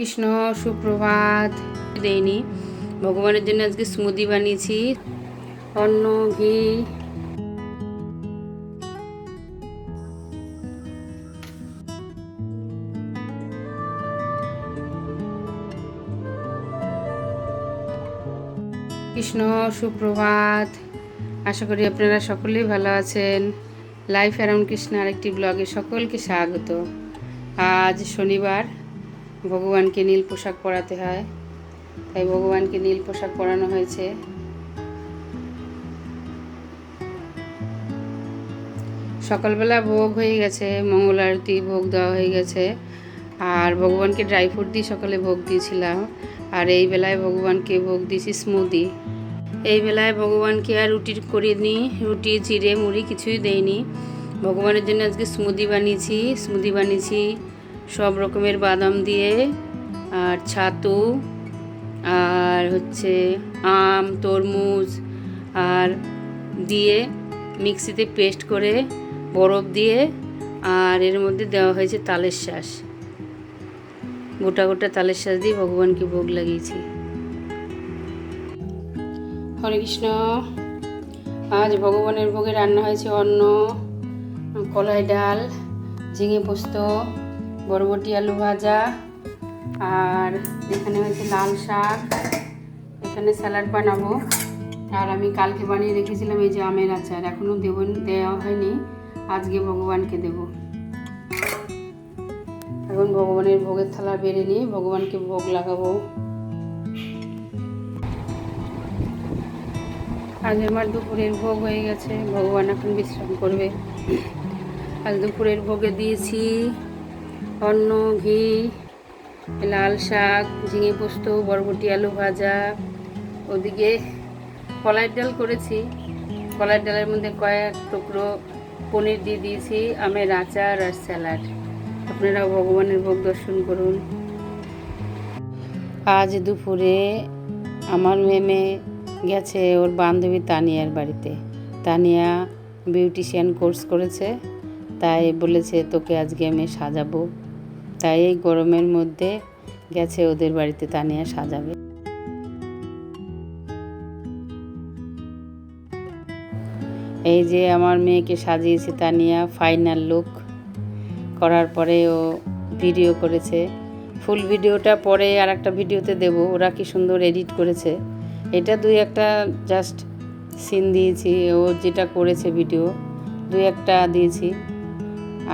কৃষ্ণ সুপ্রভাত। দেইনি ভগবানের জন্য আজকে স্মুদি বানিয়েছি। অন্ন, ঘি, কৃষ্ণ সুপ্রভাত। আশা করি আপনারা সকলেই ভালো আছেন। লাইফ অ্যারাউন্ড কৃষ্ণ আরেকটি ব্লগে সকলকে স্বাগত। আজ শনিবার, ভগবানকে নীল পোশাক পরাতে হয়, তাই ভগবানকে নীল পোশাক পরানো হয়েছে। সকালবেলা ভোগ হয়ে গেছে, মঙ্গল আরতি ভোগ দেওয়া হয়ে গেছে, আর ভগবানকে ড্রাই ফ্রুট দিয়ে সকালে ভোগ দিয়েছিলাম। আর এই বেলায় ভগবানকে ভোগ দিয়েছি স্মুদি। এই বেলায় ভগবানকে আর রুটি করিয়ে নিই, রুটি চিড়ে মুড়ি কিছুই দেইনি। ভগবানের জন্য আজকে স্মুদি বানিয়েছি সব রকমের বাদাম দিয়ে, আর ছাতু, আর আম, তরমুজ আর দিয়ে মিক্সিতে পেস্ট করে বরফ দিয়ে, আর এর মধ্যে দেওয়া হয়েছে তালের শাঁস। গোটা গোটা তালের শাঁস দিয়ে ভগবানকে ভোগ লাগিয়েছি। হরে কৃষ্ণ। আজ ভগবানের ভোগে রান্না হয়েছে অন্ন, কলাই ডাল, ঝিঙে পোস্ত, বরবটি আলু ভাজা, আর এখানে হয়েছে লাল শাক। এখানে স্যালাড বানাবো। আর আমি কালকে বানিয়ে রেখেছিলাম এই যে আমের আচার, এখনও দেওয়া হয়নি, আজকে ভগবানকে দেব। এখন ভগবানের ভোগের থালা বেড়ে নিয়ে ভগবানকে ভোগ লাগাবো। আজ আমার দুপুরের ভোগ হয়ে গেছে, ভগবান এখন বিশ্রাম করবে। আজ দুপুরের ভোগে দিয়েছি অন্ন, ঘি, লাল শাক, ঝিঙে পোস্ত, বরবটি আলু ভাজা। ওদিকে কলাই ডাল করেছি, কলাই ডালের মধ্যে কয়েক টুকরো পনির দিয়ে দিয়েছি, আমের আচার আর স্যালাড। আপনারা ভগবানের ভোগ দর্শন করুন। আজ দুপুরে আমার মেয়ে গেছে ওর বান্ধবী তানিয়ার বাড়িতে। তানিয়া বিউটিশিয়ান কোর্স করেছে, তাই বলেছে তোকে আজকে আমি সাজাবো। তাই এই গরমের মধ্যে গেছে ওদের বাড়িতে, তানিয়া সাজাবে। এই যে আমার মেয়েকে সাজিয়েছে তানিয়া, ফাইনাল লুক করার পরে ও ভিডিও করেছে। ফুল ভিডিওটা পরে আর একটা ভিডিওতে দেব, ওরা কি সুন্দর এডিট করেছে। এটা দুই একটা জাস্ট সিন দিয়েছি, ও যেটা করেছে ভিডিও দুই একটা দিয়েছি,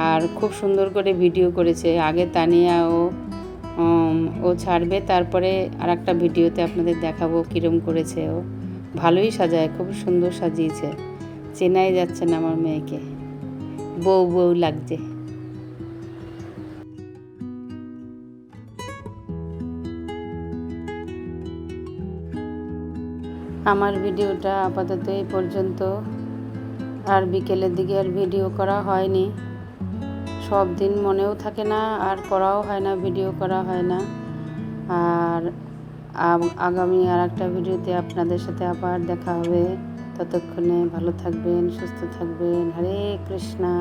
আর খুব সুন্দর করে ভিডিও করেছে। আগে তানিয়া ও ছাড়বে, তারপরে আর একটা ভিডিওতে আপনাদের দেখাবো কীরম করেছে। ও ভালোই সাজায়, খুব সুন্দর সাজিয়েছে, চেনাই যাচ্ছে না আমার মেয়েকে, বউ বউ লাগছে। আমার ভিডিওটা আপাতত এই পর্যন্ত, আর বিকেলের দিকে আর ভিডিও করা হয়নি। সব দিন মনেও থাকে না, আর করাও হয় না, ভিডিও করা হয় না। আর আগামী আর একটা ভিডিওতে আপনাদের সাথে আবার দেখা হবে। ততক্ষণে ভালো থাকবেন, সুস্থ থাকবেন। হরে কৃষ্ণা।